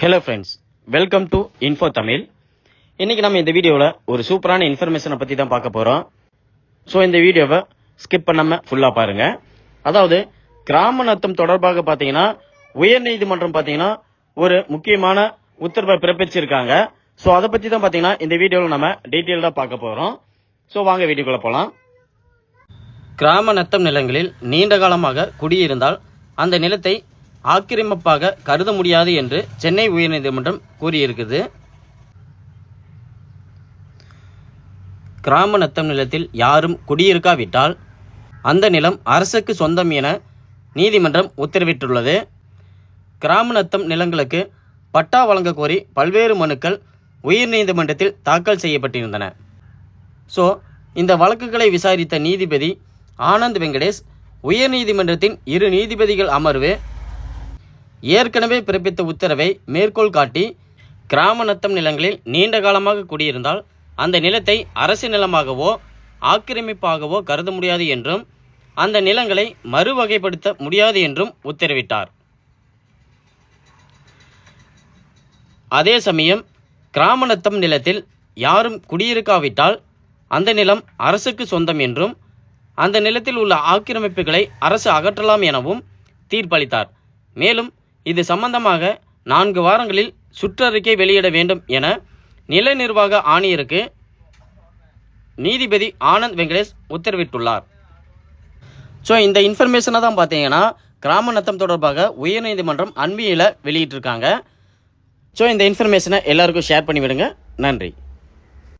Hello friends, welcome to Info Tamil. இன்னைக்கு நம்ம இந்த வீடியோல ஒரு சூப்பரான இன்ஃபர்மேஷனை பத்தி தான் பார்க்க போறோம். சோ இந்த வீடியோவை ஸ்கிப் பண்ணாம ஃபுல்லா பாருங்க. அதாவது கிராம நத்தம் தொடர்பாக பாத்தீங்கன்னா உயர்நீதிமன்றம் பாத்தீங்கன்னா ஒரு முக்கியமான உத்தரவை பிறப்பிச்சிருக்காங்க. சோ அதை பத்தி தான் பாத்தீங்கன்னா இந்த வீடியோல நம்ம டீடைலா பார்க்க போறோம். சோ வாங்க வீடியோக்குள்ள போலாம். கிராம நத்தம் நிலங்களில் நீண்ட காலமாக குடியிருந்தால் அந்த நிலத்தை ஆக்கிரமிப்பாக கருத முடியாது என்று சென்னை உயர்நீதிமன்றம் கூறியிருக்குது. கிராம நத்தம் நிலத்தில் யாரும் குடியிருக்காவிட்டால் அந்த நிலம் அரசுக்கு சொந்தம் என நீதிமன்றம் உத்தரவிட்டுள்ளது. கிராம நத்தம் நிலங்களுக்கு பட்டா வழங்க கோரி பல்வேறு மனுக்கள் உயர்நீதிமன்றத்தில் தாக்கல் செய்யப்பட்டிருந்தன. ஸோ இந்த வழக்குகளை விசாரித்த நீதிபதி ஆனந்த் வெங்கடேஷ் உயர்நீதிமன்றத்தின் இரு நீதிபதிகள் அமர்வு ஏற்கனவே பிறப்பித்த உத்தரவை மேற்கோள் காட்டி கிராம நத்தம் நிலங்களில் நீண்ட காலமாக குடியிருந்தால் அந்த நிலத்தை அரசு நிலமாகவோ ஆக்கிரமிப்பாகவோ கருத முடியாது என்றும் அந்த நிலங்களை மறுவகைப்படுத்த முடியாது என்றும் உத்தரவிட்டார். அதே சமயம் கிராம நத்தம் நிலத்தில் யாரும் குடியிருக்காவிட்டால் அந்த நிலம் அரசுக்கு சொந்தம் என்றும் அந்த நிலத்தில் உள்ள ஆக்கிரமிப்புகளை அரசு அகற்றலாம் எனவும் தீர்ப்பளித்தார். மேலும் இது சம்பந்தமாக 4 வாரங்களில் சுற்றறிக்கை வெளியிட வேண்டும் என நில நிர்வாக ஆணையருக்கு நீதிபதி ஆனந்த் வெங்கடேஷ் உத்தரவிட்டுள்ளார். ஸோ இந்த இன்ஃபர்மேஷனை தான் பார்த்தீங்கன்னா கிராம நத்தம் தொடர்பாக உயர்நீதிமன்றம் அண்மையில் வெளியிட்டிருக்காங்க. ஸோ இந்த இன்ஃபர்மேஷனை எல்லாருக்கும் ஷேர் பண்ணிவிடுங்க. நன்றி.